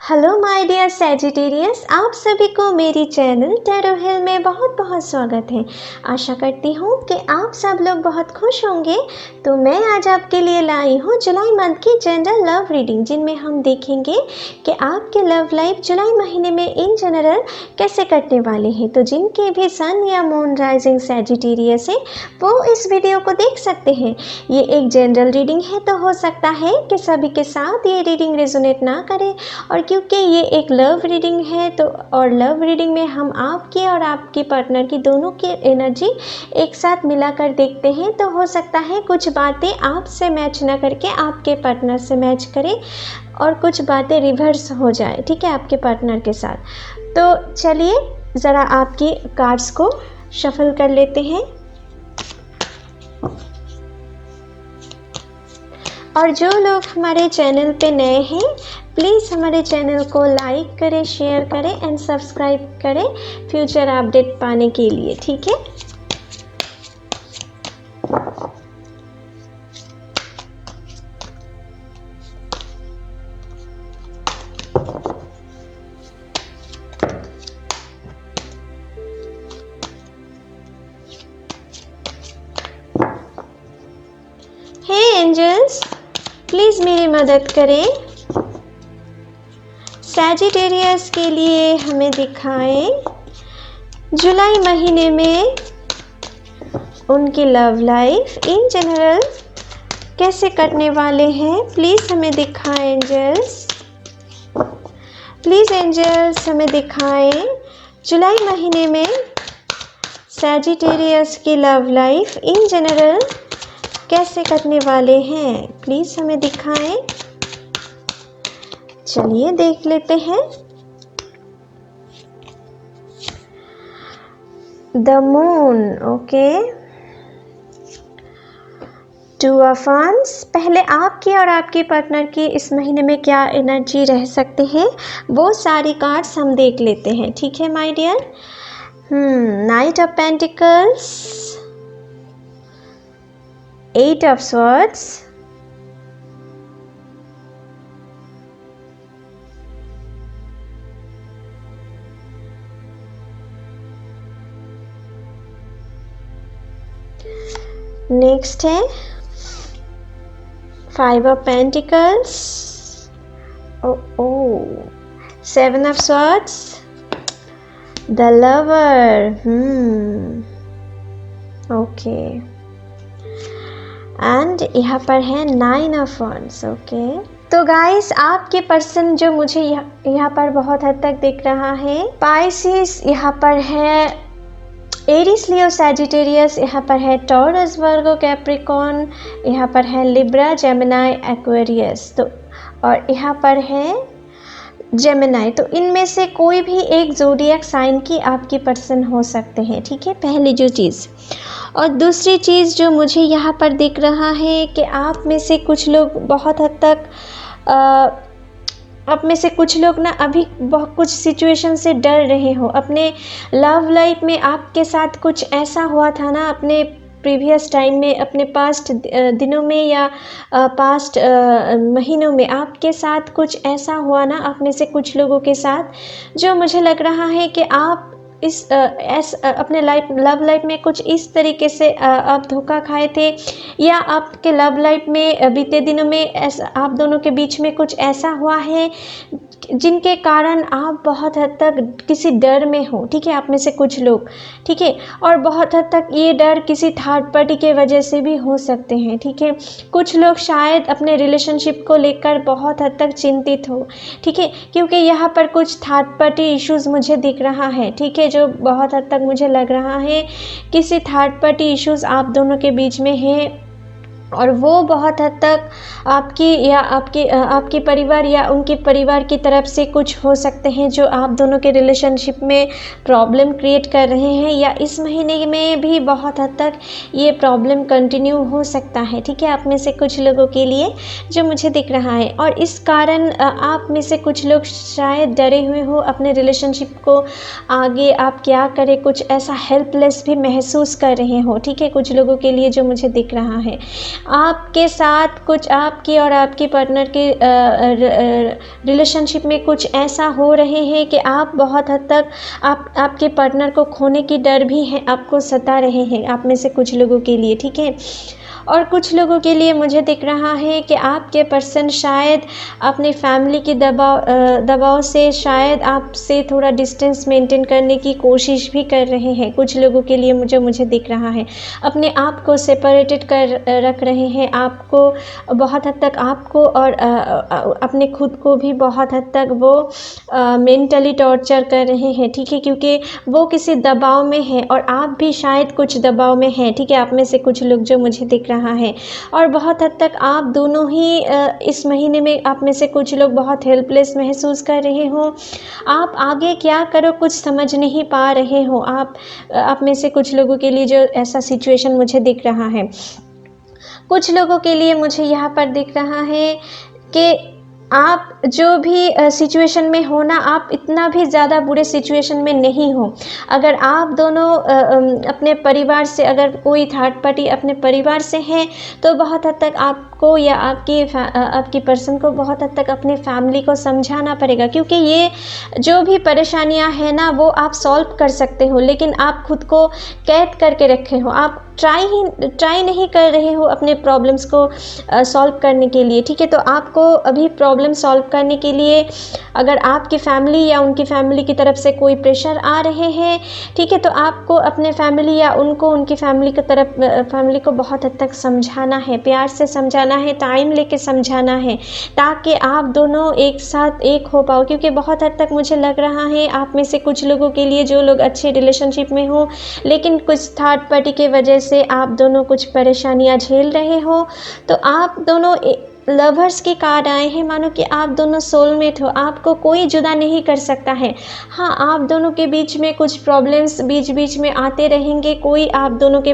Hello my dear Sagittarius, आप सभी को मेरी चैनल टैरो हिल में बहुत बहुत स्वागत है। आशा करती हूँ कि आप सब लोग बहुत खुश होंगे। तो मैं आज आपके लिए लाई हूँ जुलाई मंथ की जनरल लव रीडिंग, जिनमें हम देखेंगे कि आपके लव लाइफ जुलाई महीने में इन जनरल कैसे कटने वाले हैं। तो जिनके भी सन या मून राइजिंग सैजिटेरियस है वो इस वीडियो को देख सकते हैं। ये एक जनरल रीडिंग है, तो हो सकता है कि सभी के साथ ये रीडिंग रेजोनेट ना करे, और क्योंकि ये एक लव रीडिंग है तो और लव रीडिंग में हम आपकी और आपके पार्टनर की दोनों की एनर्जी एक साथ मिलाकर देखते हैं, तो हो सकता है कुछ बातें आपसे मैच ना करके आपके पार्टनर से मैच करें और कुछ बातें रिवर्स हो जाए, ठीक है, आपके पार्टनर के साथ। तो चलिए ज़रा आपकी कार्ड्स को शफल कर लेते हैं। और जो लोग हमारे चैनल पे नए हैं प्लीज़ हमारे चैनल को लाइक करें, शेयर करें एंड सब्सक्राइब करें फ्यूचर अपडेट पाने के लिए, ठीक है। हे एंजल्स, प्लीज़ मेरी मदद करें। सैजिटेरियस के लिए हमें दिखाएं जुलाई महीने में उनकी लव लाइफ इन जनरल कैसे कटने वाले हैं। प्लीज़ हमें दिखाएं एंजल्स, प्लीज़ एंजल्स हमें दिखाएं जुलाई महीने में सैजिटेरियस की लव लाइफ इन जनरल कैसे कटने वाले हैं। प्लीज़ हमें दिखाएं। चलिए देख लेते हैं। The moon, okay, two of wands. पहले आपकी और आपके पार्टनर की इस महीने में क्या एनर्जी रह सकते हैं वो सारी कार्ड्स हम देख लेते हैं, ठीक है my dear. Knight of pentacles, eight of swords, next है five of pentacles, seven of swords, the lover, okay, and यहाँ पर है नाइन ऑफ वांड्स, ओके। तो गाइस आपके पर्सन जो मुझे यहाँ पर बहुत हद तक दिख रहा है, पाइसिस यहाँ पर है, एरिस लियो सैजिटेरियस यहाँ पर है, टॉरस वर्गो कैप्रिकॉन यहाँ पर है, लिब्रा जेमिनाई एक्वेरियस, तो और यहाँ पर है जेमिनाई। तो इनमें से कोई भी एक ज़ोडिएक साइन की आपकी पर्सन हो सकते हैं, ठीक है, पहली जो चीज़। और दूसरी चीज़ जो मुझे यहाँ पर दिख रहा है कि आप में से कुछ लोग बहुत हद तक आप में से कुछ लोग ना अभी बहुत कुछ सिचुएशन से डर रहे हो। अपने लव लाइफ में आपके साथ कुछ ऐसा हुआ था ना, अपने प्रीवियस टाइम में, अपने पास्ट दिनों में या पास्ट महीनों में आपके साथ कुछ ऐसा हुआ ना, आप में से कुछ लोगों के साथ, जो मुझे लग रहा है कि आप अपने लव लाइफ में कुछ इस तरीके से आप धोखा खाए थे, या आपके लव लाइफ में बीते दिनों में ऐसा आप दोनों के बीच में कुछ ऐसा हुआ है जिनके कारण आप बहुत हद तक किसी डर में हो, ठीक है, आप में से कुछ लोग, ठीक है। और बहुत हद तक ये डर किसी थर्ड पार्टी के वजह से भी हो सकते हैं, ठीक है। कुछ लोग शायद अपने रिलेशनशिप को लेकर बहुत हद तक चिंतित हो, ठीक है, क्योंकि यहाँ पर कुछ थर्ड पार्टी इश्यूज़ मुझे दिख रहा है, ठीक है, जो बहुत हद तक मुझे लग रहा है किसी थर्ड पार्टी इश्यूज़ आप दोनों के बीच में हैं, और वो बहुत हद तक आपकी या आपके परिवार या उनके परिवार की तरफ से कुछ हो सकते हैं जो आप दोनों के रिलेशनशिप में प्रॉब्लम क्रिएट कर रहे हैं, या इस महीने में भी बहुत हद तक ये प्रॉब्लम कंटिन्यू हो सकता है, ठीक है, आप में से कुछ लोगों के लिए जो मुझे दिख रहा है। और इस कारण आप में से कुछ लोग शायद डरे हुए हो अपने रिलेशनशिप को आगे आप क्या करें, कुछ ऐसा हेल्पलेस भी महसूस कर रहे हो, ठीक है, कुछ लोगों के लिए जो मुझे दिख रहा है। आपके साथ कुछ आपकी और आपकी पार्टनर के रिलेशनशिप में कुछ ऐसा हो रहे हैं कि आप बहुत हद तक आपके पार्टनर को खोने की डर भी है, आपको सता रहे हैं, आप में से कुछ लोगों के लिए, ठीक है। और कुछ लोगों के लिए मुझे दिख रहा है कि आपके पर्सन शायद अपनी फैमिली की दबाव से शायद आपसे थोड़ा डिस्टेंस मेंटेन करने की कोशिश भी कर रहे हैं। कुछ लोगों के लिए मुझे दिख रहा है अपने आप को सेपरेटेड कर रख रहे हैं, आपको बहुत हद तक आपको और अपने खुद को भी बहुत हद तक वो मेंटली टॉर्चर कर रहे हैं, ठीक है, क्योंकि वो किसी दबाव में है और आप भी शायद कुछ दबाव में हैं, ठीक है। आप में से कुछ लोग जो मुझे दिख रहा है और बहुत हद तक आप दोनों ही इस महीने में आप में से कुछ लोग बहुत हेल्पलेस महसूस कर रहे हो। आप आगे क्या करो कुछ समझ नहीं पा रहे हो। आप में से कुछ लोगों के लिए जो ऐसा सिचुएशन मुझे दिख रहा है। कुछ लोगों के लिए मुझे यहाँ पर दिख रहा है कि आप जो भी सिचुएशन में हो ना, आप इतना भी ज़्यादा बुरे सिचुएशन में नहीं हो। अगर आप दोनों अपने परिवार से, अगर कोई थर्ड पार्टी अपने परिवार से है तो बहुत हद तक आपको या आपकी पर्सन को बहुत हद तक अपनी फैमिली को समझाना पड़ेगा, क्योंकि ये जो भी परेशानियां हैं ना वो आप सॉल्व कर सकते हो, लेकिन आप खुद को कैद करके रखे हो। आप ट्राई नहीं कर रहे हो अपने प्रॉब्लम्स को सॉल्व करने के लिए, ठीक है। तो आपको अभी प्रॉब्लम सॉल्व करने के लिए अगर आपकी फैमिली या उनकी फैमिली की तरफ से कोई प्रेशर आ रहे हैं, ठीक है, तो आपको अपने फैमिली या उनको उनकी फैमिली को बहुत हद तक समझाना है, प्यार से समझाना है, टाइम लेके समझाना है, ताकि आप दोनों एक साथ एक हो पाओ। क्योंकि बहुत हद तक मुझे लग रहा है आप में से कुछ लोगों के लिए, जो लोग अच्छे रिलेशनशिप में हो लेकिन कुछ थर्ड पार्टी के वजह से आप दोनों कुछ परेशानियां झेल रहे हो, तो आप दोनों लवर्स की कार्ड आए हैं, मानो कि आप दोनों सोलमेट हो, आपको कोई जुदा नहीं कर सकता है। हाँ, आप दोनों के बीच में कुछ प्रॉब्लम्स बीच में आते रहेंगे, कोई आप दोनों के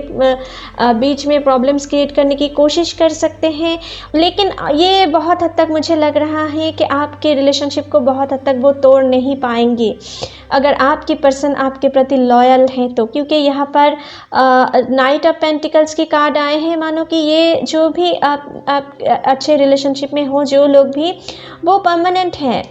बीच में प्रॉब्लम्स क्रिएट करने की कोशिश कर सकते हैं, लेकिन ये बहुत हद तक मुझे लग रहा है कि आपके रिलेशनशिप को बहुत हद तक वो तोड़ नहीं पाएंगे अगर आपकी पर्सन आपके प्रति लॉयल है तो। क्योंकि यहाँ पर नाइट ऑफ पेंटिकल्स की कार्ड आए हैं, मानो कि ये जो भी आप अच्छे रिलेशनशिप में हो, जो लोग भी, वो परमानेंट है,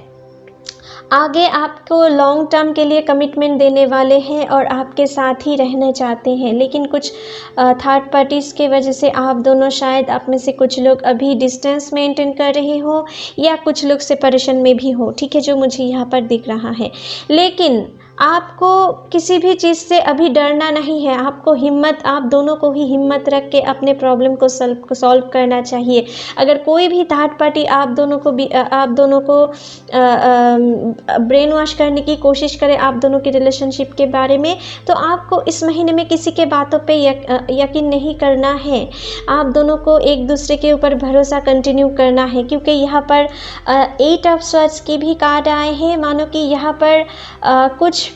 आगे आपको लॉन्ग टर्म के लिए कमिटमेंट देने वाले हैं और आपके साथ ही रहना चाहते हैं। लेकिन कुछ थर्ड पार्टीज़ के वजह से आप दोनों, शायद आप में से कुछ लोग अभी डिस्टेंस मेंटेन कर रहे हो या कुछ लोग सेपरेशन में भी हो, ठीक है, जो मुझे यहाँ पर दिख रहा है। लेकिन आपको किसी भी चीज़ से अभी डरना नहीं है, आपको आप दोनों को ही हिम्मत रख के अपने प्रॉब्लम को सॉल्व करना चाहिए। अगर कोई भी थर्ड पार्टी आप दोनों को ब्रेन वॉश करने की कोशिश करे आप दोनों की रिलेशनशिप के बारे में, तो आपको इस महीने में किसी के बातों पे यकीन नहीं करना है। आप दोनों को एक दूसरे के ऊपर भरोसा कंटिन्यू करना है, क्योंकि यहाँ पर 8 ऑफ स्वॉर्ड्स की भी कार्ड आए हैं, मानो कि यहाँ पर कुछ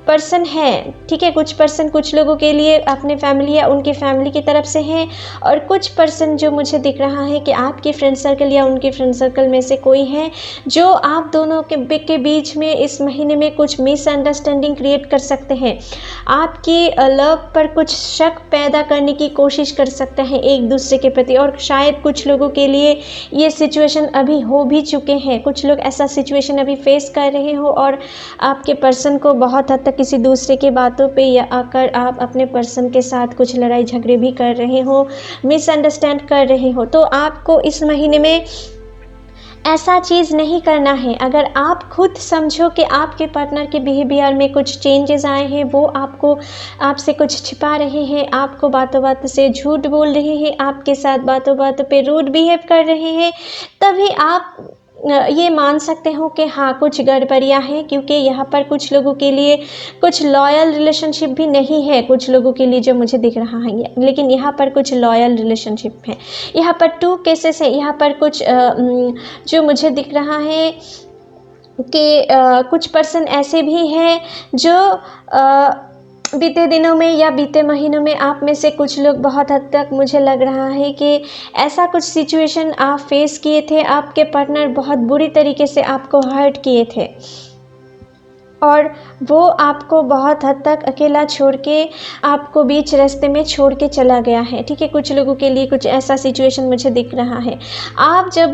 पर्सन है, ठीक है, कुछ पर्सन कुछ लोगों के लिए अपने फैमिली या उनकी फैमिली की तरफ से हैं, और कुछ पर्सन जो मुझे दिख रहा है कि आपके फ्रेंड सर्कल या उनके फ्रेंड सर्कल में से कोई है जो आप दोनों के बीच में इस महीने में कुछ मिसअंडरस्टैंडिंग क्रिएट कर सकते हैं, आपकी लव पर कुछ शक पैदा करने की कोशिश कर सकते हैं एक दूसरे के प्रति। और शायद कुछ लोगों के लिए ये सिचुएशन अभी हो भी चुके हैं, कुछ लोग ऐसा सिचुएशन अभी फेस कर रहे हो और आपके पर्सन को बहुत हद तक किसी दूसरे के बातों पे या आकर आप अपने पर्सन के साथ कुछ लड़ाई झगड़े भी कर रहे हो, मिसअंडरस्टैंड कर रहे हो। तो आपको इस महीने में ऐसा चीज़ नहीं करना है। अगर आप खुद समझो कि आपके पार्टनर के बिहेवियर में कुछ चेंजेस आए हैं, वो आपसे कुछ छिपा रहे हैं, आपको बातों बातों से झूठ बोल रहे हैं, आपके साथ बातों बातों पे रूड बिहेव कर रहे हैं, तभी आप ये मान सकते हो कि हाँ कुछ गड़बड़ियाँ हैं। क्योंकि यहाँ पर कुछ लोगों के लिए कुछ लॉयल रिलेशनशिप भी नहीं है, कुछ लोगों के लिए जो मुझे दिख रहा है, लेकिन यहाँ पर कुछ लॉयल रिलेशनशिप है। यहाँ पर 2 केसेस है। यहाँ पर कुछ जो मुझे दिख रहा है कि कुछ पर्सन ऐसे भी हैं जो बीते दिनों में या बीते महीनों में आप में से कुछ लोग बहुत हद तक मुझे लग रहा है कि ऐसा कुछ सिचुएशन आप फेस किए थे, आपके पार्टनर बहुत बुरी तरीके से आपको हर्ट किए थे और वो आपको बहुत हद तक अकेला छोड़ के आपको बीच रास्ते में छोड़ के चला गया है, ठीक है। कुछ लोगों के लिए कुछ ऐसा सिचुएशन मुझे दिख रहा है। आप जब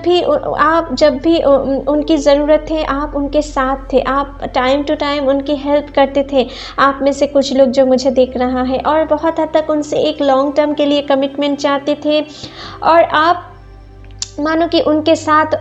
भी उनकी ज़रूरत है, आप उनके साथ थे, आप टाइम टू टाइम उनकी हेल्प करते थे। आप में से कुछ लोग जो मुझे दिख रहा है, और बहुत हद तक उनसे एक लॉन्ग टर्म के लिए कमिटमेंट चाहते थे, और आप मानो कि उनके साथ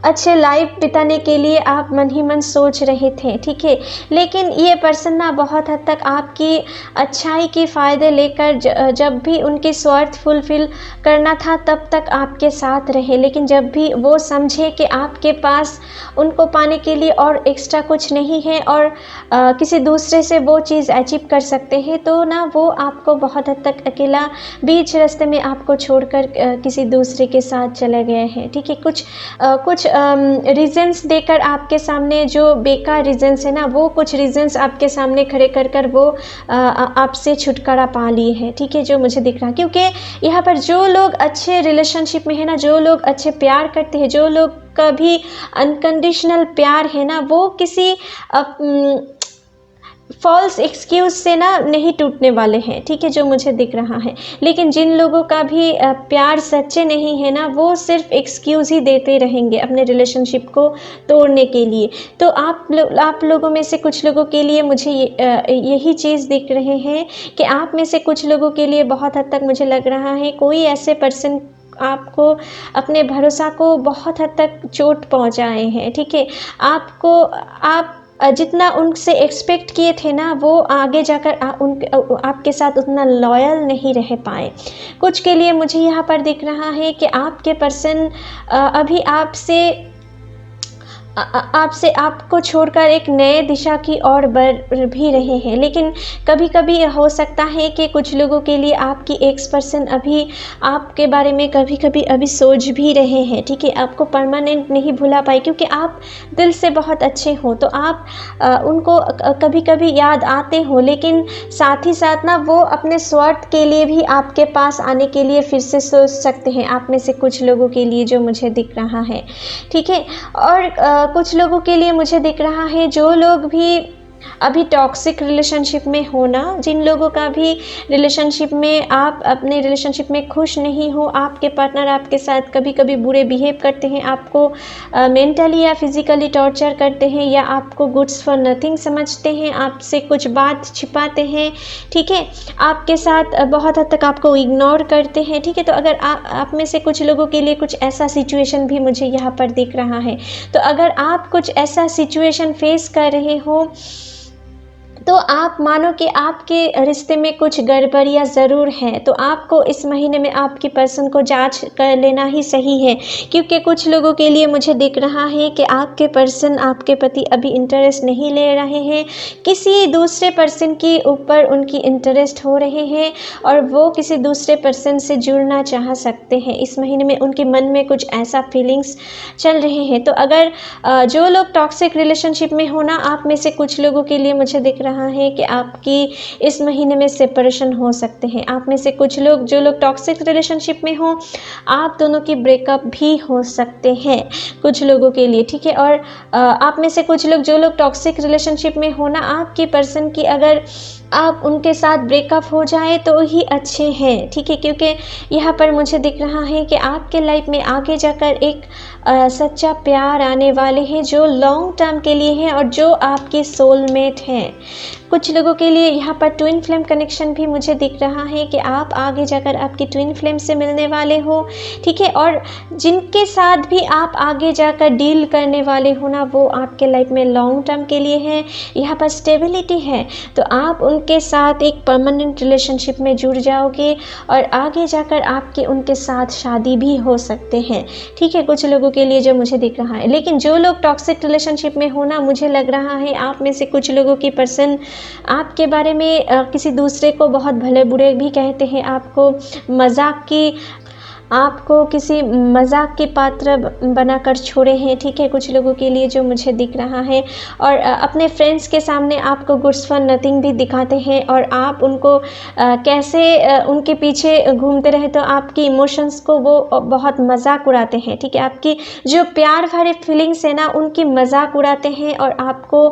अच्छे लाइफ बिताने के लिए आप मन ही मन सोच रहे थे, ठीक है। लेकिन ये पर्सन ना बहुत हद तक आपकी अच्छाई की फ़ायदे लेकर जब भी उनकी स्वार्थ फुलफ़िल करना था तब तक आपके साथ रहे, लेकिन जब भी वो समझे कि आपके पास उनको पाने के लिए और एक्स्ट्रा कुछ नहीं है और किसी दूसरे से वो चीज़ अचीव कर सकते हैं, तो ना वो आपको बहुत हद तक अकेला बीच रास्ते में आपको छोड़कर किसी दूसरे के साथ चले गए हैं, ठीक है। कुछ रीज़न्स देकर आपके सामने, जो बेकार रीज़न्स है ना, वो कुछ रीज़न्स आपके सामने खड़े कर वो आपसे छुटकारा पा लिए हैं, ठीक है, जो मुझे दिख रहा है। क्योंकि यहाँ पर जो लोग अच्छे रिलेशनशिप में है ना, जो लोग अच्छे प्यार करते हैं, जो लोग का भी अनकंडीशनल प्यार है ना, वो किसी फॉल्स एक्सक्यूज़ से ना नहीं टूटने वाले हैं, ठीक है, जो मुझे दिख रहा है। लेकिन जिन लोगों का भी प्यार सच्चे नहीं है ना, वो सिर्फ एक्सक्यूज़ ही देते रहेंगे अपने रिलेशनशिप को तोड़ने के लिए। तो आप लोगों में से कुछ लोगों के लिए मुझे यही चीज़ दिख रहे हैं कि आप में से कुछ लोगों के लिए बहुत हद तक मुझे लग रहा है कोई ऐसे पर्सन आपको अपने भरोसा को बहुत हद तक चोट पहुंचाए हैं, ठीक है। आप जितना उनसे एक्सपेक्ट किए थे ना, वो आगे जाकर आपके साथ उतना लॉयल नहीं रह पाए। कुछ के लिए मुझे यहाँ पर दिख रहा है कि आपके पर्सन अभी आपको छोड़कर एक नए दिशा की ओर बढ़ भी रहे हैं। लेकिन कभी कभी हो सकता है कि कुछ लोगों के लिए आपकी एक्स पर्सन अभी आपके बारे में कभी कभी अभी सोच भी रहे हैं, ठीक है। आपको परमानेंट नहीं भुला पाए, क्योंकि आप दिल से बहुत अच्छे हो, तो आप उनको कभी कभी याद आते हो, लेकिन साथ ही साथ ना वो अपने स्वार्थ के लिए भी आपके पास आने के लिए फिर से सोच सकते हैं, आप में से कुछ लोगों के लिए, जो मुझे दिख रहा है, ठीक है। और कुछ लोगों के लिए मुझे दिख रहा है जो लोग भी अभी टॉक्सिक रिलेशनशिप में हो ना, जिन लोगों का भी रिलेशनशिप में आप अपने रिलेशनशिप में खुश नहीं हो, आपके पार्टनर आपके साथ कभी कभी बुरे बिहेव करते हैं, आपको मेंटली या फिज़िकली टॉर्चर करते हैं, या आपको गुड्स फॉर नथिंग समझते हैं, आपसे कुछ बात छिपाते हैं, ठीक है, आपके साथ बहुत हद तक आपको इग्नोर करते हैं, ठीक है। तो अगर आप में से कुछ लोगों के लिए कुछ ऐसा सिचुएशन भी मुझे यहाँ पर दिख रहा है, तो अगर आप कुछ ऐसा सिचुएशन फेस कर रहे हो, तो आप मानो कि आपके रिश्ते में कुछ गड़बड़ियाँ ज़रूर हैं, तो आपको इस महीने में आपकी पर्सन को जांच कर लेना ही सही है। क्योंकि कुछ लोगों के लिए मुझे दिख रहा है कि आपके पर्सन आपके प्रति अभी इंटरेस्ट नहीं ले रहे हैं, किसी दूसरे पर्सन के ऊपर उनकी इंटरेस्ट हो रहे हैं, और वो किसी दूसरे पर्सन से जुड़ना चाह सकते हैं। इस महीने में उनके मन में कुछ ऐसा फीलिंग्स चल रहे हैं। तो अगर जो लोग टॉक्सिक रिलेशनशिप में हो ना, आप में से कुछ लोगों के लिए मुझे दिख रहा है कि आपकी इस महीने में सेपरेशन हो सकते हैं। आप में से कुछ लोग, जो लोग टॉक्सिक रिलेशनशिप में हो, आप दोनों की ब्रेकअप भी हो सकते हैं कुछ लोगों के लिए, ठीक है। और आप में से कुछ लोग, जो लोग टॉक्सिक रिलेशनशिप में हो ना, आपकी पर्सन की अगर आप उनके साथ ब्रेकअप हो जाए तो ही अच्छे हैं, ठीक है। क्योंकि यहाँ पर मुझे दिख रहा है कि आपके लाइफ में आगे जाकर एक सच्चा प्यार आने वाले हैं, जो लॉन्ग टर्म के लिए है और जो आपकी सोलमेट हैं। कुछ लोगों के लिए यहाँ पर ट्विन फ्लेम कनेक्शन भी मुझे दिख रहा है कि आप आगे जाकर आपकी ट्विन फ्लेम से मिलने वाले हो, ठीक है। और जिनके साथ भी आप आगे जाकर डील करने वाले हो ना, वो आपके लाइफ में लॉन्ग टर्म के लिए है, यहाँ पर स्टेबिलिटी है, तो आप उनके साथ एक परमानेंट रिलेशनशिप में जुड़ जाओगे और आगे जाकर आपके उनके साथ शादी भी हो सकते हैं, ठीक है, कुछ लोगों के लिए, जो मुझे दिख रहा है। लेकिन जो लोग टॉक्सिक रिलेशनशिप में हो ना, मुझे लग रहा है आप में से कुछ लोगों की पर्सन आपके बारे में किसी दूसरे को बहुत भले बुरे भी कहते हैं, आपको मजाक की आपको किसी मज़ाक के पात्र बनाकर छोड़े हैं, ठीक है, कुछ लोगों के लिए जो मुझे दिख रहा है। और अपने फ्रेंड्स के सामने आपको गुड्स फॉर नथिंग भी दिखाते हैं और आप उनको कैसे उनके पीछे घूमते रहे तो आपकी इमोशंस को वो बहुत मजाक उड़ाते हैं, ठीक है, आपकी जो प्यार भरे फीलिंग्स है ना उनकी मजाक उड़ाते हैं और आपको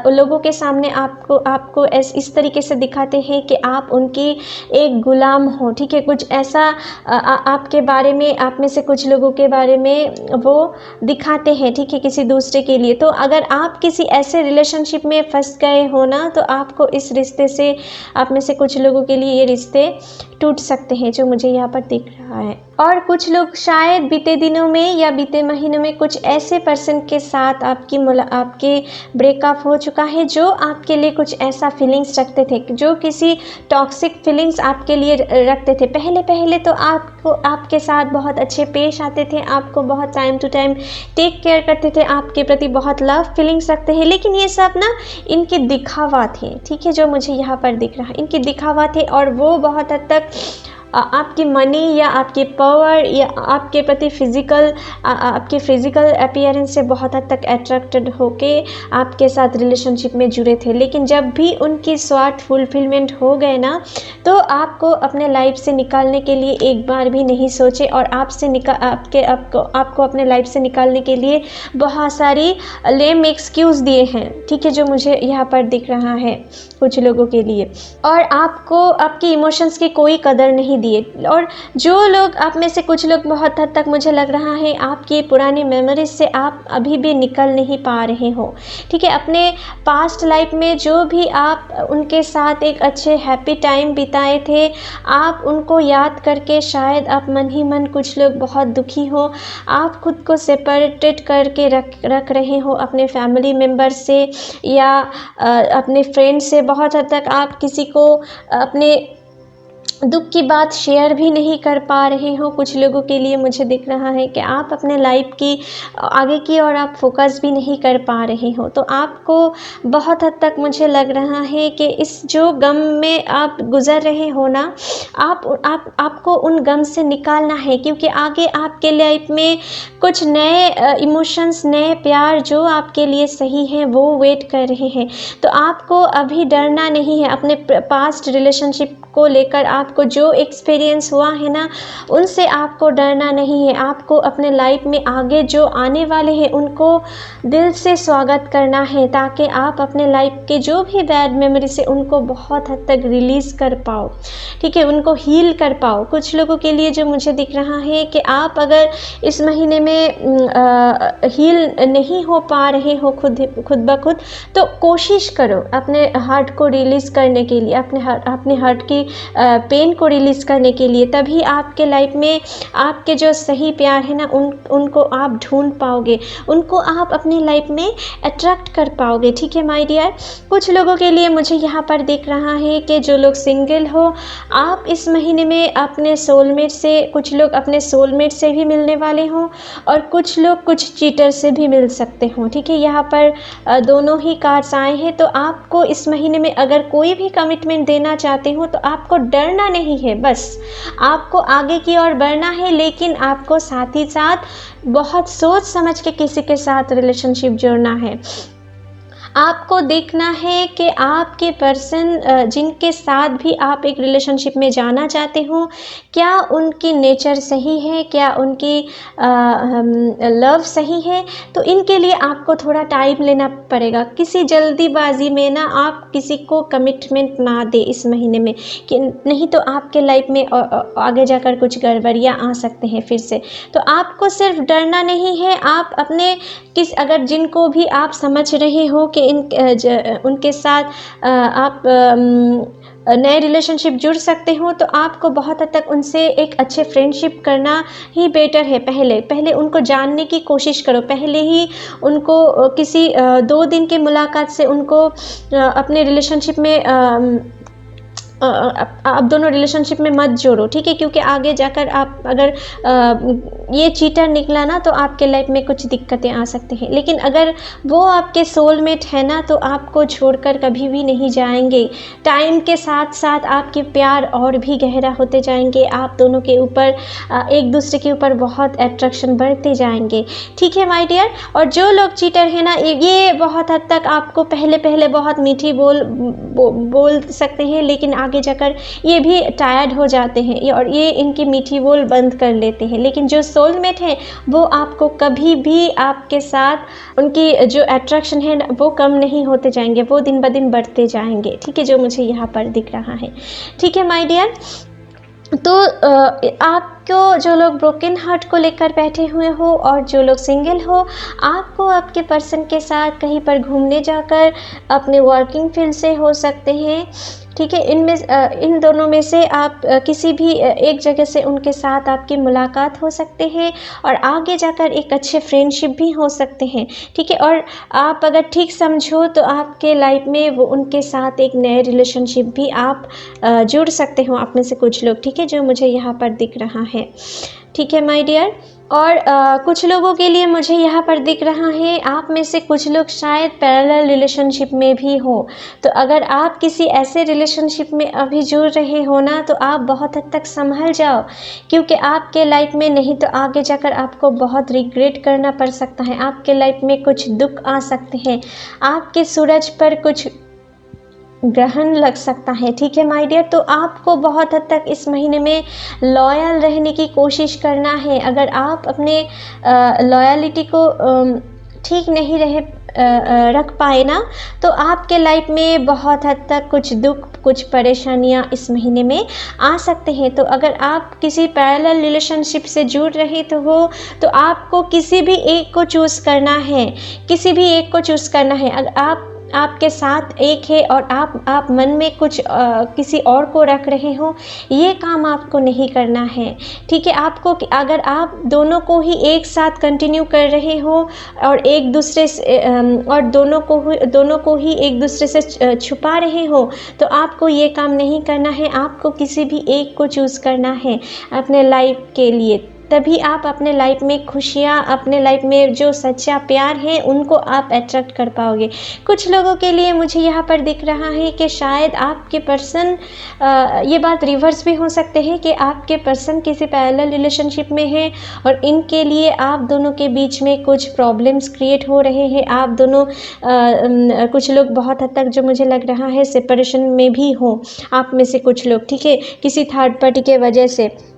लोगों के सामने आपको इस तरीके से दिखाते हैं कि आप उनकी एक गुलाम हो, ठीक है, कुछ ऐसा आपके बारे में, आप में से कुछ लोगों के बारे में वो दिखाते हैं, ठीक है, किसी दूसरे के लिए। तो अगर आप किसी ऐसे रिलेशनशिप में फंस गए हो ना तो आपको इस रिश्ते से, आप में से कुछ लोगों के लिए ये रिश्ते टूट सकते हैं, जो मुझे यहाँ पर दिख रहा है। और कुछ लोग शायद बीते दिनों में या बीते महीनों में कुछ ऐसे पर्सन के साथ आपके ब्रेकअप हो चुका है जो आपके लिए कुछ ऐसा फीलिंग्स रखते थे, जो किसी टॉक्सिक फीलिंग्स आपके लिए रखते थे। पहले तो आपके साथ बहुत अच्छे पेश आते थे, आपको बहुत time to time take care करते थे, आपके प्रति बहुत लव फीलिंग्स रखते हैं, लेकिन ये सब ना इनके दिखावा थे, ठीक है, जो मुझे यहाँ पर दिख रहा है, इनके दिखावा थे और वो बहुत हद तक आपकी मनी या आपके पावर या आपके प्रति आपके फिजिकल अपीयरेंस से बहुत हद तक अट्रैक्टेड होके आपके साथ रिलेशनशिप में जुड़े थे। लेकिन जब भी उनकी स्वार्थ फुलफिलमेंट हो गए ना तो आपको अपने लाइफ से निकालने के लिए एक बार भी नहीं सोचे और आपको अपने लाइफ से निकालने के लिए बहुत सारी लेम एक्सक्यूज़ दिए हैं, ठीक है, जो मुझे यहाँ पर दिख रहा है कुछ लोगों के लिए। और आपको आपकी इमोशंस की कोई कदर नहीं दिए। और जो लोग, आप में से कुछ लोग बहुत हद तक मुझे लग रहा है आपकी पुरानी मेमोरीज से आप अभी भी निकल नहीं पा रहे हो, ठीक है, अपने पास्ट लाइफ में जो भी आप उनके साथ एक अच्छे हैप्पी टाइम बिताए थे, आप उनको याद करके शायद आप मन ही मन, कुछ लोग बहुत दुखी हो, आप खुद को सेपरेटेड करके रख रहे हो अपने फैमिली मेम्बर से या अपने फ्रेंड से। बहुत हद तक आप किसी को अपने दुख की बात शेयर भी नहीं कर पा रहे हो। कुछ लोगों के लिए मुझे दिख रहा है कि आप अपने लाइफ की आगे की और आप फोकस भी नहीं कर पा रहे हो। तो आपको बहुत हद तक मुझे लग रहा है कि इस जो गम में आप गुज़र रहे हो ना, आपको उन गम से निकालना है, क्योंकि आगे आपके लाइफ में कुछ नए इमोशंस, नए प्यार जो आपके लिए सही हैं वो वेट कर रहे हैं। तो आपको अभी डरना नहीं है। अपने पास्ट रिलेशनशिप को लेकर आपको जो एक्सपीरियंस हुआ है ना, उनसे आपको डरना नहीं है। आपको अपने लाइफ में आगे जो आने वाले हैं उनको दिल से स्वागत करना है, ताकि आप अपने लाइफ के जो भी बैड मेमोरी से उनको बहुत हद तक रिलीज़ कर पाओ, ठीक है, उनको हील कर पाओ। कुछ लोगों के लिए जो मुझे दिख रहा है कि आप अगर इस महीने में हील नहीं हो पा रहे हो खुद ब खुद, तो कोशिश करो अपने हार्ट को रिलीज़ करने के लिए, अपने हार्ट की पेन को रिलीज़ करने के लिए। तभी आपके लाइफ में आपके जो सही प्यार है ना उनको आप ढूंढ पाओगे, उनको आप अपनी लाइफ में अट्रैक्ट कर पाओगे, ठीक है माय डियर। कुछ लोगों के लिए मुझे यहाँ पर दिख रहा है कि जो लोग सिंगल हो, आप इस महीने में अपने सोलमेट से, कुछ लोग अपने सोलमेट से भी मिलने वाले हों और कुछ लोग कुछ चीटर से भी मिल सकते हों, ठीक है। यहाँ पर दोनों ही कार्ड्स आए हैं। तो आपको इस महीने में अगर कोई भी कमिटमेंट देना चाहते हो तो आपको डरना नहीं है, बस आपको आगे की ओर बढ़ना है, लेकिन आपको साथ ही साथ बहुत सोच समझ के किसी के साथ रिलेशनशिप जोड़ना है। आपको देखना है कि आपके पर्सन जिनके साथ भी आप एक रिलेशनशिप में जाना चाहते हो, क्या उनकी नेचर सही है, क्या उनकी लव सही है। तो इनके लिए आपको थोड़ा टाइम लेना पड़ेगा। किसी जल्दीबाजी में ना आप किसी को कमिटमेंट ना दे इस महीने में, कि नहीं तो आपके लाइफ में आगे जाकर कुछ गड़बड़ियाँ आ सकते हैं फिर से। तो आपको सिर्फ डरना नहीं है। आप अपने अगर जिनको भी आप समझ रहे हो कि उनके साथ आप नए रिलेशनशिप जुड़ सकते हो, तो आपको बहुत हद तक उनसे एक अच्छे फ्रेंडशिप करना ही बेटर है। पहले उनको जानने की कोशिश करो। पहले ही उनको किसी 2 दिन की मुलाकात से उनको अपने रिलेशनशिप में आप दोनों रिलेशनशिप में मत जोड़ो, ठीक है? क्योंकि आगे जाकर आप अगर ये चीटर निकला ना तो आपके लाइफ में कुछ दिक्कतें आ सकती हैं। लेकिन अगर वो आपके सोलमेट है ना तो आपको छोड़कर कभी भी नहीं जाएंगे। टाइम के साथ साथ आपके प्यार और भी गहरा होते जाएंगे, आप दोनों के ऊपर एक दूसरे के ऊपर बहुत अट्रैक्शन बढ़ते जाएंगे, ठीक है माय डियर। और जो लोग चीटर हैं ना ये बहुत हद तक आपको पहले पहले बहुत मीठी बोल सकते हैं, लेकिन आगे जाकर ये भी टायर्ड हो जाते हैं और ये इनकी मीठी बोल बंद कर लेते हैं। लेकिन जो सोलमेट है वो आपको कभी भी आपके साथ उनकी जो अट्रैक्शन है वो कम नहीं होते जाएंगे, वो दिन ब दिन बढ़ते जाएंगे, ठीक है, जो मुझे यहाँ पर दिख रहा है, ठीक है माय डियर। तो आपको जो लोग ब्रोकन हार्ट को लेकर बैठे हुए हो और जो लोग सिंगल हो, आपको आपके पर्सन के साथ कहीं पर घूमने जाकर अपने वर्किंग फील्ड से हो सकते हैं, ठीक है। इन दोनों में से आप किसी भी एक जगह से उनके साथ आपकी मुलाकात हो सकते हैं और आगे जाकर एक अच्छे फ्रेंडशिप भी हो सकते हैं, ठीक है। और आप अगर ठीक समझो तो आपके लाइफ में वो उनके साथ एक नए रिलेशनशिप भी आप जुड़ सकते हो, आप में से कुछ लोग, ठीक है, जो मुझे यहाँ पर दिख रहा है, ठीक है माय डियर। और कुछ लोगों के लिए मुझे यहाँ पर दिख रहा है आप में से कुछ लोग शायद पैरेलल रिलेशनशिप में भी हो। तो अगर आप किसी ऐसे रिलेशनशिप में अभी जुड़ रहे हो ना तो आप बहुत हद तक संभल जाओ, क्योंकि आपके लाइफ में नहीं तो आगे जाकर आपको बहुत रिग्रेट करना पड़ सकता है, आपके लाइफ में कुछ दुख आ सकते हैं, आपके सूरज पर कुछ ग्रहण लग सकता है, ठीक है माय डियर। तो आपको बहुत हद तक इस महीने में लॉयल रहने की कोशिश करना है। अगर आप अपने लॉयलिटी को ठीक नहीं रख पाए ना तो आपके लाइफ में बहुत हद तक कुछ दुख कुछ परेशानियां इस महीने में आ सकते हैं। तो अगर आप किसी पैरेलल रिलेशनशिप से जुड़ रहे तो आपको किसी भी एक को चूज़ करना है, किसी भी एक को चूज़ करना है। अगर आपके साथ एक है और आप मन में कुछ किसी और को रख रहे हो, ये काम आपको नहीं करना है, ठीक है। आपको अगर आप दोनों को ही एक साथ कंटिन्यू कर रहे हो और एक दूसरे से और दोनों को ही एक दूसरे से छुपा रहे हो तो आपको ये काम नहीं करना है। आपको किसी भी एक को चूज़ करना है अपने लाइफ के लिए, तभी आप अपने लाइफ में खुशियाँ, अपने लाइफ में जो सच्चा प्यार है उनको आप अट्रैक्ट कर पाओगे। कुछ लोगों के लिए मुझे यहाँ पर दिख रहा है कि शायद आपके पर्सन, ये बात रिवर्स भी हो सकते हैं कि आपके पर्सन किसी पैरेलल रिलेशनशिप में है और इनके लिए आप दोनों के बीच में कुछ प्रॉब्लम्स क्रिएट हो रहे हैं। आप दोनों कुछ लोग बहुत हद तक जो मुझे लग रहा है सेपरेशन में भी हो, आप में से कुछ लोग, ठीक है, किसी थर्ड पार्टी के वजह से।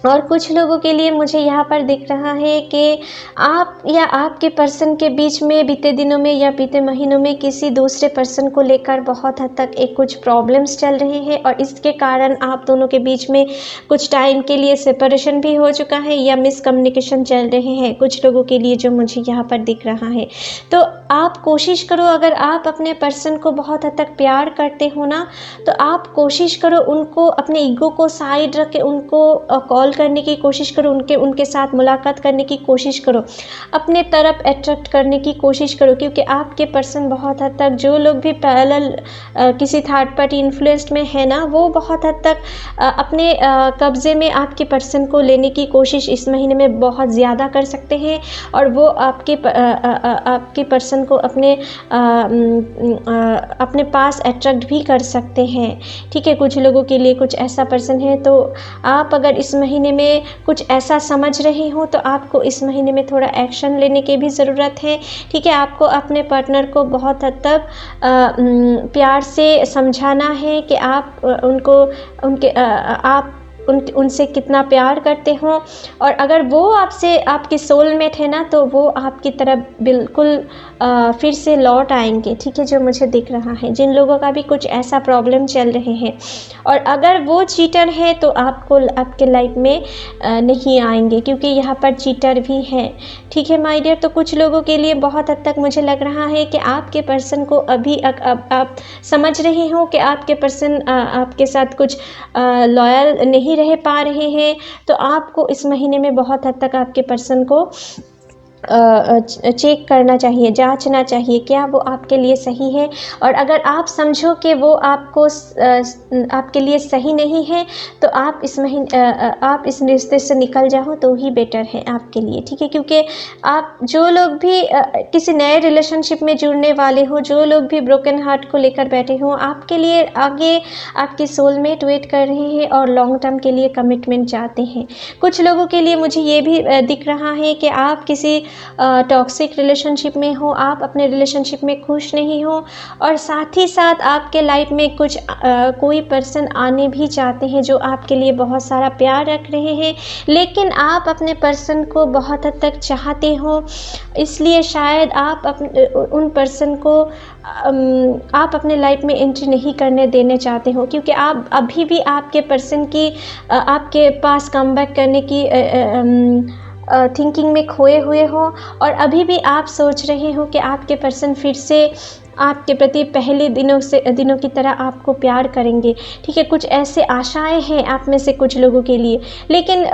और कुछ लोगों के लिए मुझे यहाँ पर दिख रहा है कि आप या आपके पर्सन के बीच में बीते दिनों में या बीते महीनों में किसी दूसरे पर्सन को लेकर बहुत हद तक एक कुछ प्रॉब्लम्स चल रहे हैं और इसके कारण आप दोनों के बीच में कुछ टाइम के लिए सेपरेशन भी हो चुका है या मिसकम्युनिकेशन चल रहे हैं कुछ लोगों के लिए, जो मुझे यहाँ पर दिख रहा है। तो आप कोशिश करो, अगर आप अपने पर्सन को बहुत हद तक प्यार करते हो ना तो आप कोशिश करो उनको, अपने ईगो को साइड रख के उनको कॉल करने की कोशिश करो, उनके साथ मुलाकात करने की कोशिश करो, अपने तरफ अट्रैक्ट करने की कोशिश करो, क्योंकि आपके पर्सन बहुत हद तक, जो लोग भी पैरेलल किसी थर्ड पार्टी इन्फ्लुएंस्ड में है ना, वो बहुत हद तक अपने कब्जे में आपके पर्सन को लेने की कोशिश इस महीने में बहुत ज़्यादा कर सकते हैं और वो आपके पर्सन को अपने पास अट्रैक्ट भी कर सकते हैं, ठीक है। कुछ लोगों के लिए कुछ ऐसा पर्सन है। तो आप अगर इस महीने में कुछ ऐसा समझ रहे हो तो आपको इस महीने में थोड़ा एक्शन लेने की भी ज़रूरत है, ठीक है। आपको अपने पार्टनर को बहुत हद तक प्यार से समझाना है कि आप उनसे कितना प्यार करते हो और अगर वो आपसे, आपकी सोलमेट है ना, तो वो आपकी तरफ बिल्कुल फिर से लौट आएंगे, ठीक है, जो मुझे दिख रहा है। जिन लोगों का भी कुछ ऐसा प्रॉब्लम चल रहे हैं और अगर वो चीटर है तो आपके लाइफ में नहीं आएंगे, क्योंकि यहाँ पर चीटर भी है, ठीक है माय डियर। तो कुछ लोगों के लिए बहुत हद तक मुझे लग रहा है कि आपके पर्सन को अभी आप समझ रहे हो कि आपके पर्सन आपके साथ कुछ लॉयल नहीं रह पा रहे हैं, तो आपको इस महीने में बहुत हद तक आपके पर्सन को चेक करना चाहिए, जाँचना चाहिए, क्या वो आपके लिए सही है। और अगर आप समझो कि वो आपके लिए सही नहीं है, तो आप आप इस रिश्ते से निकल जाओ तो ही बेटर है आपके लिए, ठीक है? क्योंकि आप जो लोग भी किसी नए रिलेशनशिप में जुड़ने वाले हो, जो लोग भी ब्रोकन हार्ट को लेकर बैठे हों, आपके लिए आगे आपके सोलमेट वेट कर रहे हैं और लॉन्ग टर्म के लिए कमिटमेंट चाहते हैं। कुछ लोगों के लिए मुझे ये भी दिख रहा है कि आप किसी टॉक्सिक रिलेशनशिप में हो, आप अपने रिलेशनशिप में खुश नहीं हो, और साथ ही साथ आपके लाइफ में कोई पर्सन आने भी चाहते हैं जो आपके लिए बहुत सारा प्यार रख रहे हैं, लेकिन आप अपने पर्सन को बहुत हद तक चाहते हो, इसलिए शायद उन पर्सन को आप अपने लाइफ में एंट्री नहीं करने देने चाहते हो, क्योंकि आप अभी भी आपके पर्सन की आपके पास कमबैक करने की थिंकिंग में खोए हुए हो, और अभी भी आप सोच रहे हो कि आपके पर्सन फिर से आपके प्रति पहले दिनों की तरह आपको प्यार करेंगे, ठीक है? कुछ ऐसे आशाएं हैं आप में से कुछ लोगों के लिए, लेकिन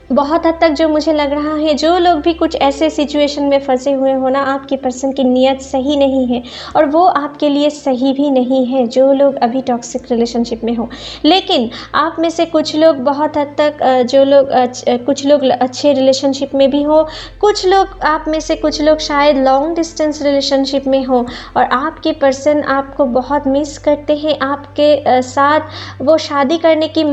बहुत हद तक जो मुझे लग रहा है, जो लोग भी कुछ ऐसे सिचुएशन में फंसे हुए हो ना, आपकी पर्सन की नीयत सही नहीं है और वो आपके लिए सही भी नहीं है, जो लोग अभी टॉक्सिक रिलेशनशिप में हो। लेकिन आप में से कुछ लोग बहुत हद तक कुछ लोग अच्छे रिलेशनशिप में भी हो, कुछ लोग आप में से कुछ लोग शायद लॉन्ग डिस्टेंस रिलेशनशिप में हो, और आपके पर्सन आपको बहुत मिस करते हैं, आपके साथ वो शादी करने की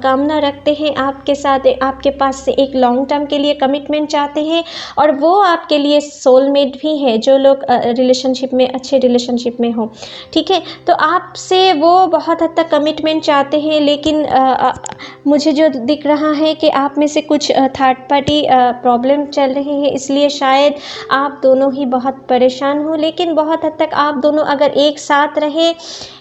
कामना रखते हैं, आपके साथ आपके पास से एक लॉन्ग टर्म के लिए कमिटमेंट चाहते हैं, और वो आपके लिए सोलमेट भी है, जो लोग रिलेशनशिप में अच्छे रिलेशनशिप में हो, ठीक है? तो आपसे वो बहुत हद तक कमिटमेंट चाहते हैं, लेकिन मुझे जो दिख रहा है कि आप में से कुछ थर्ड पार्टी प्रॉब्लम चल रहे हैं, इसलिए शायद आप दोनों ही बहुत परेशान हो। लेकिन बहुत हद तक आप दोनों अगर एक साथ रहे,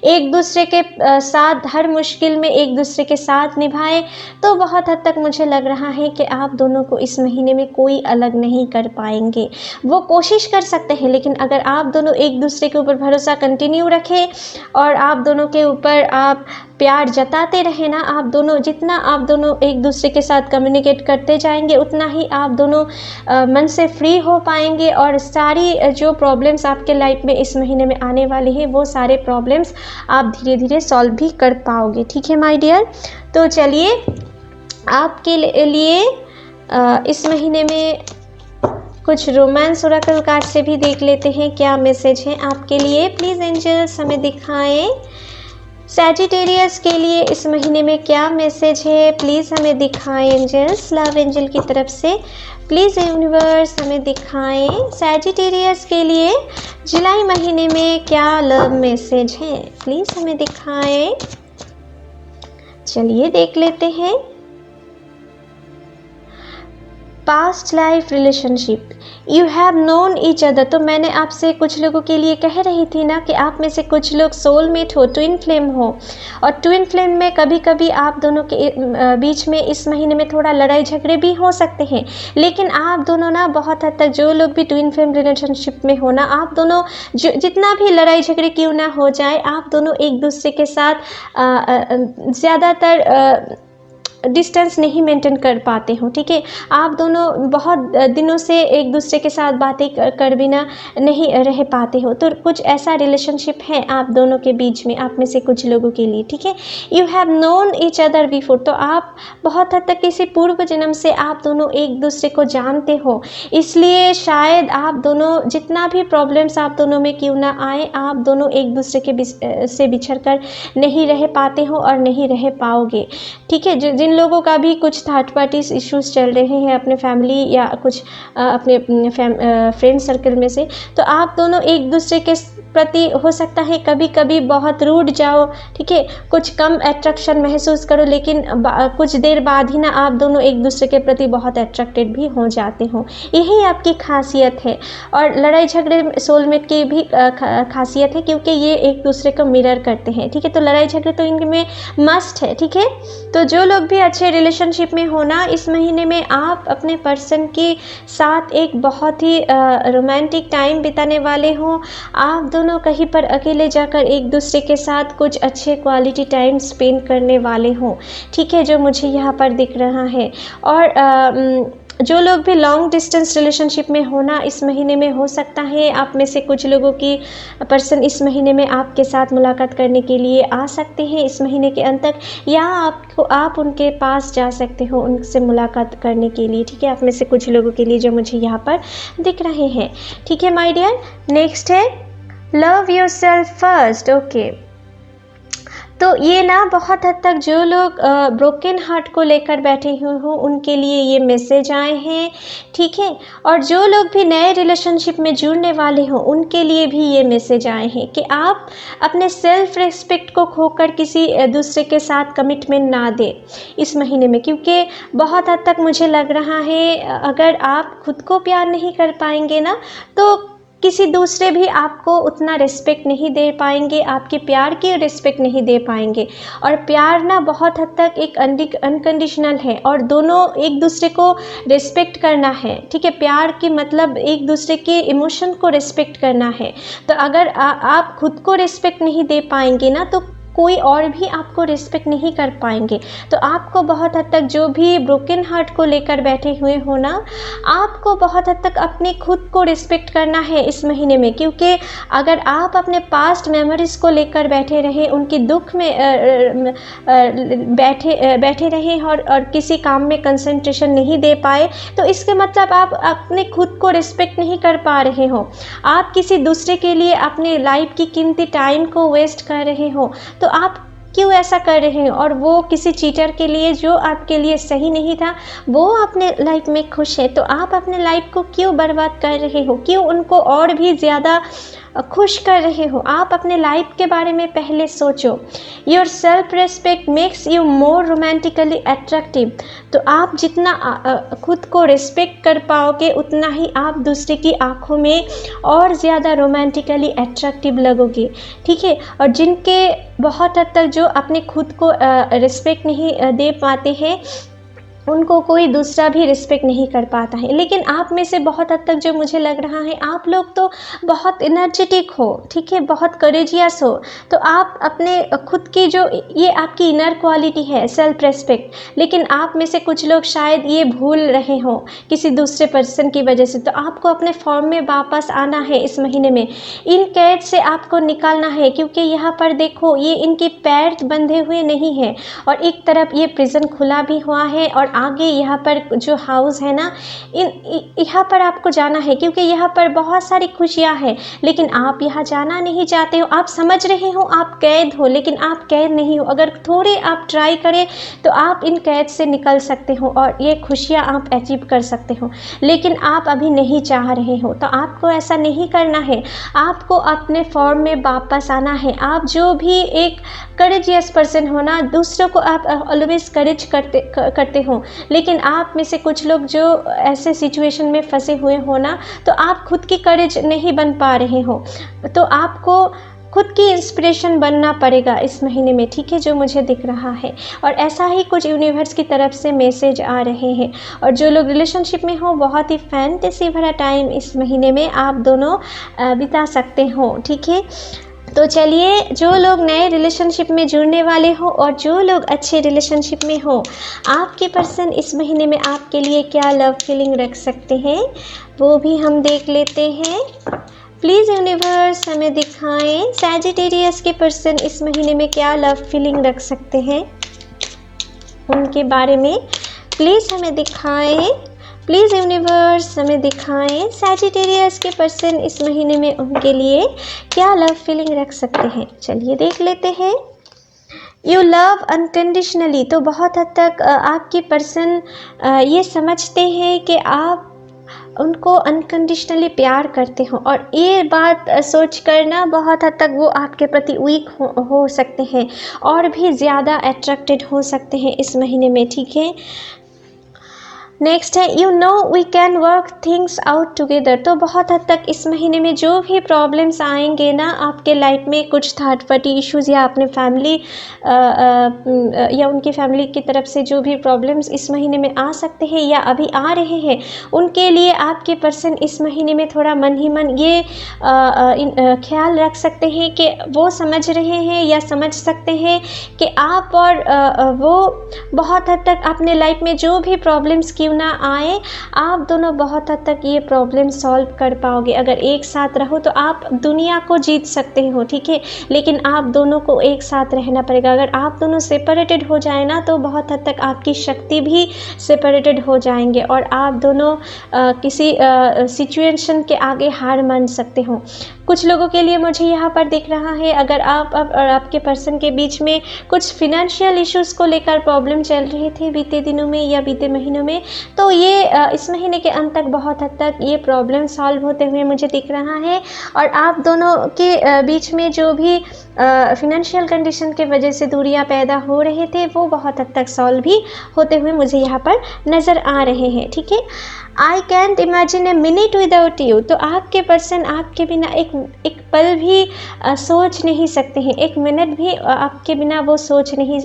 एक दूसरे के साथ हर मुश्किल में एक दूसरे के साथ निभाए, तो बहुत हद तक मुझे लग रहा है कि आप दोनों को इस महीने में कोई अलग नहीं कर पाएंगे। वो कोशिश कर सकते हैं, लेकिन अगर आप दोनों एक दूसरे के ऊपर भरोसा कंटिन्यू रखें और आप दोनों के ऊपर आप प्यार जताते रहें ना, जितना आप दोनों एक दूसरे के साथ कम्युनिकेट करते जाएंगे, उतना ही आप दोनों मन से फ्री हो पाएंगे, और सारी जो प्रॉब्लम्स आपके लाइफ में इस महीने में आने वाली हैं, वो सारे प्रॉब्लम्स आप धीरे धीरे सॉल्व भी कर पाओगे, ठीक है माय डियर? तो चलिए आपके लिए इस महीने में कुछ रोमांस ओरेकल कार्ड से भी देख लेते हैं क्या मैसेज है आपके लिए। प्लीज़ एंजल्स हमें दिखाएं सैजिटेरियस के लिए इस महीने में क्या मैसेज है, प्लीज़ हमें दिखाएं एंजल्स, लव एंजल की तरफ से। प्लीज़ यूनिवर्स हमें दिखाएं सैजिटेरियस के लिए जुलाई महीने में क्या लव मैसेज है, प्लीज़ हमें दिखाएं। चलिए देख लेते हैं। Past life relationship, you have known each other. तो मैंने आपसे कुछ लोगों के लिए कह रही थी ना कि आप में से कुछ लोग सोलमेट हो, ट्विन फ्लेम हो, और ट्विन फ्लेम में कभी कभी आप दोनों के बीच में इस महीने में थोड़ा लड़ाई झगड़े भी हो सकते हैं, लेकिन आप दोनों ना बहुत हद तक, जो लोग भी ट्विन फ्लेम रिलेशनशिप में हो ना, आप दोनों जितना भी लड़ाई झगड़े क्यों ना हो जाए, आप दोनों एक दूसरे के साथ ज़्यादातर डिस्टेंस नहीं मेंटेन कर पाते हो, ठीक है? आप दोनों बहुत दिनों से एक दूसरे के साथ बातें कर बिना नहीं रह पाते हो, तो कुछ ऐसा रिलेशनशिप है आप दोनों के बीच में, आप में से कुछ लोगों के लिए, ठीक है? You have known each other before, तो आप बहुत हद तक किसी पूर्व जन्म से आप दोनों एक दूसरे को जानते हो, इसलिए शायद आप दोनों जितना भी प्रॉब्लम्स आप दोनों में क्यों ना आए, आप दोनों एक दूसरे के से बिछड़ कर नहीं रह पाते हो और नहीं रह पाओगे, ठीक है? जिन लोगों का भी कुछ थर्ड पार्टीज इश्यूज चल रहे हैं अपने फैमिली या कुछ अपने फ्रेंड सर्कल में से, तो आप दोनों एक दूसरे के प्रति हो सकता है कभी कभी बहुत रूड जाओ, ठीक है? कुछ कम अट्रैक्शन महसूस करो, लेकिन कुछ देर बाद ही ना आप दोनों एक दूसरे के प्रति बहुत अट्रैक्टेड भी हो जाते हो। यही आपकी खासियत है, और लड़ाई झगड़े सोलमेट की भी खासियत है, क्योंकि ये एक दूसरे को मिरर करते हैं, ठीक है? तो लड़ाई झगड़े तो इनमें मस्ट है, ठीक है? तो जो लोग भी अच्छे रिलेशनशिप में हो ना, इस महीने में आप अपने पर्सन के साथ एक बहुत ही रोमांटिक टाइम बिताने वाले हो। आप दोनों कहीं पर अकेले जाकर एक दूसरे के साथ कुछ अच्छे क्वालिटी टाइम स्पेंड करने वाले हो, ठीक है? जो मुझे यहाँ पर दिख रहा है। और जो लोग भी लॉन्ग डिस्टेंस रिलेशनशिप में होना इस महीने में, हो सकता है आप में से कुछ लोगों की पर्सन इस महीने में आपके साथ मुलाकात करने के लिए आ सकते हैं इस महीने के अंत तक, या आप उनके पास जा सकते हो उनसे मुलाकात करने के लिए। ठीक है, आप में से कुछ लोगों के लिए जो मुझे यहाँ पर दिख रहे हैं। ठीक है माय डियर, नेक्स्ट है लव योरसेल्फ फर्स्ट। ओके, तो ये ना बहुत हद तक जो लोग ब्रोकन हार्ट को लेकर बैठे हुए हो उनके लिए ये मैसेज आए हैं। ठीक है, और जो लोग भी नए रिलेशनशिप में जुड़ने वाले हो उनके लिए भी ये मैसेज आए हैं कि आप अपने सेल्फ रिस्पेक्ट को खोकर किसी दूसरे के साथ कमिटमेंट ना दें इस महीने में, क्योंकि बहुत हद तक मुझे लग रहा है अगर आप खुद को प्यार नहीं कर पाएंगे ना तो किसी दूसरे भी आपको उतना रिस्पेक्ट नहीं दे पाएंगे, आपके प्यार की रिस्पेक्ट नहीं दे पाएंगे। और प्यार ना बहुत हद तक एक अनकंडीशनल है और दोनों एक दूसरे को रिस्पेक्ट करना है। ठीक है, प्यार की मतलब एक दूसरे के इमोशन को रिस्पेक्ट करना है। तो अगर आप खुद को रिस्पेक्ट नहीं दे पाएंगे ना तो कोई और भी आपको रिस्पेक्ट नहीं कर पाएंगे। तो आपको बहुत हद तक जो भी ब्रोकन हार्ट को लेकर बैठे हुए हो ना, आपको बहुत हद तक अपने खुद को रिस्पेक्ट करना है इस महीने में, क्योंकि अगर आप अपने पास्ट मेमोरीज़ को लेकर बैठे रहे, उनकी दुख में बैठे रहे और किसी काम में कंसंट्रेशन नहीं दे पाए, तो इसके मतलब आप अपने खुद को रिस्पेक्ट नहीं कर पा रहे हो। आप किसी दूसरे के लिए अपने लाइफ की कीमती टाइम को वेस्ट कर रहे हो। तो आप क्यों ऐसा कर रहे हैं? और वो किसी चीटर के लिए जो आपके लिए सही नहीं था, वो अपने लाइफ में खुश है, तो आप अपने लाइफ को क्यों बर्बाद कर रहे हो? क्यों उनको और भी ज़्यादा खुश कर रहे हो? आप अपने लाइफ के बारे में पहले सोचो। Your self respect makes you more romantically attractive. तो आप जितना खुद को रिस्पेक्ट कर पाओगे उतना ही आप दूसरे की आंखों में और ज़्यादा रोमांटिकली अट्रैक्टिव लगोगे। ठीक है, और जिनके बहुत हद तक जो अपने खुद को रिस्पेक्ट नहीं दे पाते हैं उनको कोई दूसरा भी रिस्पेक्ट नहीं कर पाता है। लेकिन आप में से बहुत हद तक जो मुझे लग रहा है, आप लोग तो बहुत एनर्जेटिक हो। ठीक है, बहुत करेजियस हो। तो आप अपने खुद की जो ये आपकी इनर क्वालिटी है सेल्फ रिस्पेक्ट, लेकिन आप में से कुछ लोग शायद ये भूल रहे हो किसी दूसरे पर्सन की वजह से। तो आपको अपने फॉर्म में वापस आना है इस महीने में। इन कैद से आपको निकालना है, क्योंकि यहाँ पर देखो ये इनके पैर बंधे हुए नहीं है और एक तरफ ये प्रिजन खुला भी हुआ है और आगे यहाँ पर जो हाउस है ना, यहाँ पर आपको जाना है, क्योंकि यहाँ पर बहुत सारी खुशियाँ हैं, लेकिन आप यहाँ जाना नहीं चाहते हो। आप समझ रहे हो आप कैद हो, लेकिन आप कैद नहीं हो। अगर थोड़े आप ट्राई करें तो आप इन कैद से निकल सकते हो और ये खुशियाँ आप अचीव कर सकते हो, लेकिन आप अभी नहीं चाह रहे हो। तो आपको ऐसा नहीं करना है, आपको अपने फॉर्म में वापस आना है। आप जो भी एक करेजियस पर्सन हो ना, दूसरों को आप ऑलवेज करेज करते हो, लेकिन आप में से कुछ लोग जो ऐसे सिचुएशन में फंसे हुए हो ना, तो आप खुद की करेज नहीं बन पा रहे हो। तो आपको खुद की इंस्पिरेशन बनना पड़ेगा इस महीने में। ठीक है, जो मुझे दिख रहा है, और ऐसा ही कुछ यूनिवर्स की तरफ से मैसेज आ रहे हैं। और जो लोग रिलेशनशिप में हो, बहुत ही फैंटेसी भरा टाइम इस महीने में आप दोनों बिता सकते हो। ठीक है, तो चलिए, जो लोग नए रिलेशनशिप में जुड़ने वाले हो और जो लोग अच्छे रिलेशनशिप में हो, आपके पर्सन इस महीने में आपके लिए क्या लव फीलिंग रख सकते हैं वो भी हम देख लेते हैं। प्लीज़ यूनिवर्स हमें दिखाएं सैजिटेरियस के पर्सन इस महीने में क्या लव फीलिंग रख सकते हैं, उनके बारे में प्लीज़ हमें दिखाएं। प्लीज़ यूनिवर्स हमें दिखाएं सैजिटेरियस के पर्सन इस महीने में उनके लिए क्या लव फीलिंग रख सकते हैं। चलिए देख लेते हैं। You love unconditionally. तो बहुत हद तक आपके पर्सन ये समझते हैं कि आप उनको अनकंडीशनली प्यार करते हो, और ये बात सोच कर ना बहुत हद तक वो आपके प्रति वीक हो सकते हैं और भी ज़्यादा अट्रैक्टेड हो सकते हैं इस महीने में। ठीक है, नेक्स्ट है you know we can work things out together. तो बहुत हद तक इस महीने में जो भी प्रॉब्लम्स आएंगे ना आपके लाइफ में, कुछ थर्ड पार्टी इश्यूज़ या अपने फैमिली या उनकी फैमिली की तरफ से जो भी प्रॉब्लम्स इस महीने में आ सकते हैं या अभी आ रहे हैं, उनके लिए आपके पर्सन इस महीने में थोड़ा मन ही मन ये ख्याल रख सकते हैं कि वो समझ रहे हैं या समझ सकते हैं कि आप और वो बहुत हद तक अपने लाइफ में जो भी प्रॉब्लम्स की क्यों ना आए, आप दोनों बहुत हद तक ये प्रॉब्लम सॉल्व कर पाओगे। अगर एक साथ रहो तो आप दुनिया को जीत सकते हो, ठीक है, लेकिन आप दोनों को एक साथ रहना पड़ेगा। अगर आप दोनों सेपरेटेड हो जाए ना तो बहुत हद तक आपकी शक्ति भी सेपरेटेड हो जाएंगे और आप दोनों किसी सिचुएशन के आगे हार मान सकते हो। कुछ लोगों के लिए मुझे यहाँ पर दिख रहा है, अगर आप और आपके पर्सन के बीच में कुछ फिनेंशियल इश्यूज़ को लेकर प्रॉब्लम चल रही थी बीते दिनों में या बीते महीनों में, तो ये इस महीने के अंत तक बहुत हद तक ये प्रॉब्लम सॉल्व होते हुए मुझे दिख रहा है। और आप दोनों के बीच में जो भी फिनेंशियल कंडीशन के वजह से दूरियां पैदा हो रहे थे वो बहुत हद तक सॉल्व भी होते हुए मुझे यहाँ पर नज़र आ रहे हैं, ठीक है। I can't imagine a minute without you, तो आपके पर्सन आपके बिना एक पल भी सोच नहीं सकते हैं, एक मिनट भी आपके बिना वो सोच नहीं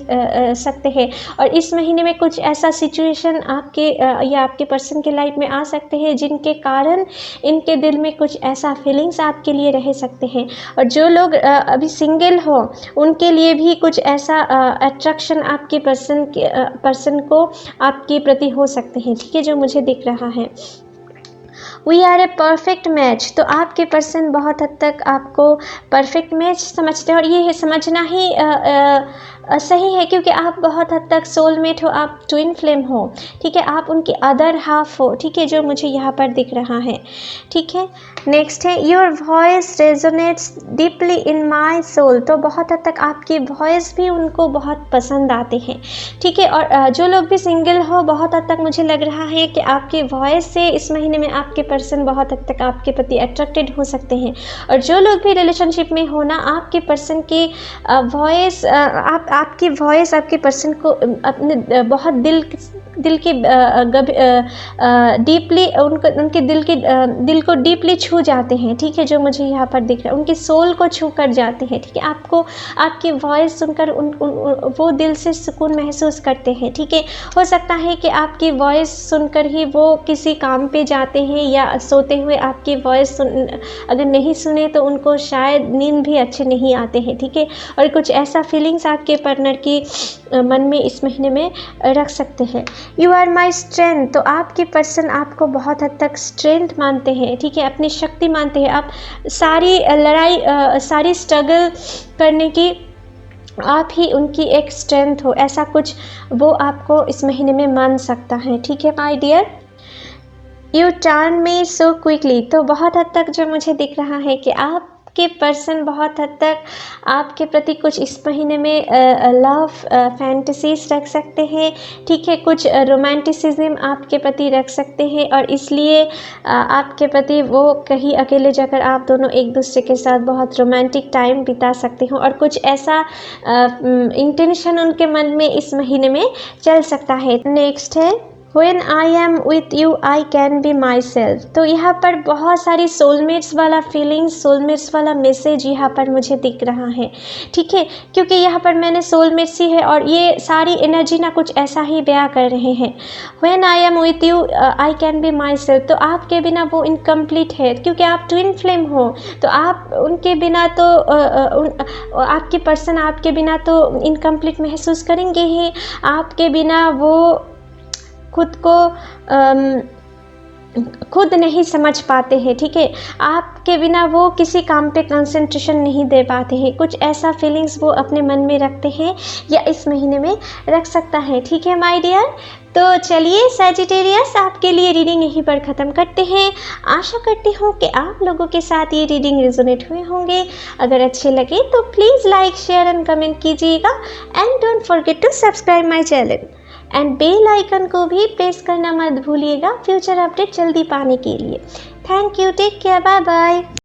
सकते हैं। और इस महीने में कुछ ऐसा सिचुएशन आपके या आपके पर्सन के लाइफ में आ सकते हैं जिनके कारण इनके दिल में कुछ ऐसा फीलिंग्स आपके लिए रह सकते हैं। और जो लोग अभी सिंगल हो उनके लिए भी कुछ ऐसा अट्रैक्शन आपके पर्सन को आपके प्रति हो सकते हैं, ठीक है, जो मुझे दिख रहा है। We are a perfect match, तो आपके पर्सन बहुत हद तक आपको परफेक्ट मैच समझते हैं और ये समझना ही सही है क्योंकि आप बहुत हद तक सोलमेट हो, आप ट्विन फ्लेम हो, ठीक है, आप उनकी अदर हाफ हो, ठीक है, जो मुझे यहाँ पर दिख रहा है, ठीक है। नेक्स्ट है your voice resonates deeply in my soul, तो बहुत हद तक आपकी वॉइस भी उनको बहुत पसंद आते हैं, ठीक है। और जो लोग भी सिंगल हो बहुत हद तक मुझे लग रहा है कि आपकी वॉइस से इस महीने में आपके पर्सन बहुत हद तक आपके प्रति अट्रैक्टेड हो सकते हैं। और जो लोग भी रिलेशनशिप में हो ना, आपके पर्सन की वॉइस आपकी वॉइस आपके पर्सन को अपने बहुत दिल के डीपली उनके दिल को डीपली छू जाते हैं, ठीक है, जो मुझे यहाँ पर दिख रहा है, उनकी सोल को छू कर जाते हैं, ठीक है। आपको आपकी वॉइस सुनकर वो दिल से सुकून महसूस करते हैं, ठीक है। हो सकता है कि आपकी वॉइस सुनकर ही वो किसी काम पे जाते हैं या सोते हुए आपकी वॉइस अगर नहीं सुने तो उनको शायद नींद भी अच्छे नहीं आते हैं, ठीक है। और कुछ ऐसा फीलिंग्स आपके पार्टनर की मन में इस महीने में रख सकते हैं। यू आर माई स्ट्रेंथ, तो आपके पर्सन आपको बहुत हद तक स्ट्रेंथ मानते हैं, ठीक है, अपनी शक्ति मानते हैं। आप सारी लड़ाई सारी स्ट्रगल करने की आप ही उनकी एक स्ट्रेंथ हो, ऐसा कुछ वो आपको इस महीने में मान सकता है, ठीक है my dear. You turn me so quickly, तो बहुत हद तक जो मुझे दिख रहा है कि आपके पर्सन बहुत हद तक आपके प्रति कुछ इस महीने में लव फैंटेसीज रख सकते हैं, ठीक है, कुछ रोमांटिसिज्म आपके प्रति रख सकते हैं और इसलिए आपके प्रति वो कहीं अकेले जाकर आप दोनों एक दूसरे के साथ बहुत रोमांटिक टाइम बिता सकते हो और कुछ ऐसा इंटेंशन उनके मन में इस महीने में चल सकता है। नेक्स्ट है When I am with you, I can be myself, तो यहाँ पर बहुत सारी सोलमेट्स वाला फीलिंग्स, सोलमेट्स वाला मैसेज यहाँ पर मुझे दिख रहा है, ठीक है, क्योंकि यहाँ पर मैंने सोलमेट्स ही है और ये सारी एनर्जी ना कुछ ऐसा ही बयां कर रहे हैं। When I am with you, I can be myself, तो आपके बिना वो इनकम्प्लीट है क्योंकि आप ट्विन फ्लेम हो, तो आप उनके बिना तो आपके पर्सन आपके बिना तो इनकम्प्लीट महसूस करेंगे ही, आपके बिना वो खुद को खुद नहीं समझ पाते हैं, ठीक है, आपके बिना वो किसी काम पे कंसंट्रेशन नहीं दे पाते हैं, कुछ ऐसा फीलिंग्स वो अपने मन में रखते हैं या इस महीने में रख सकता है, ठीक है माय डियर। तो चलिए सैजिटेरियस, आपके लिए रीडिंग यहीं पर ख़त्म करते हैं। आशा करती हूँ कि आप लोगों के साथ ये रीडिंग रेजोनेट हुए होंगे। अगर अच्छे लगे तो please like share and comment कीजिएगा and don't forget to subscribe my channel and bell icon को भी प्रेस करना मत भूलिएगा फ्यूचर अपडेट जल्दी पाने के लिए। Thank you, take care, bye bye.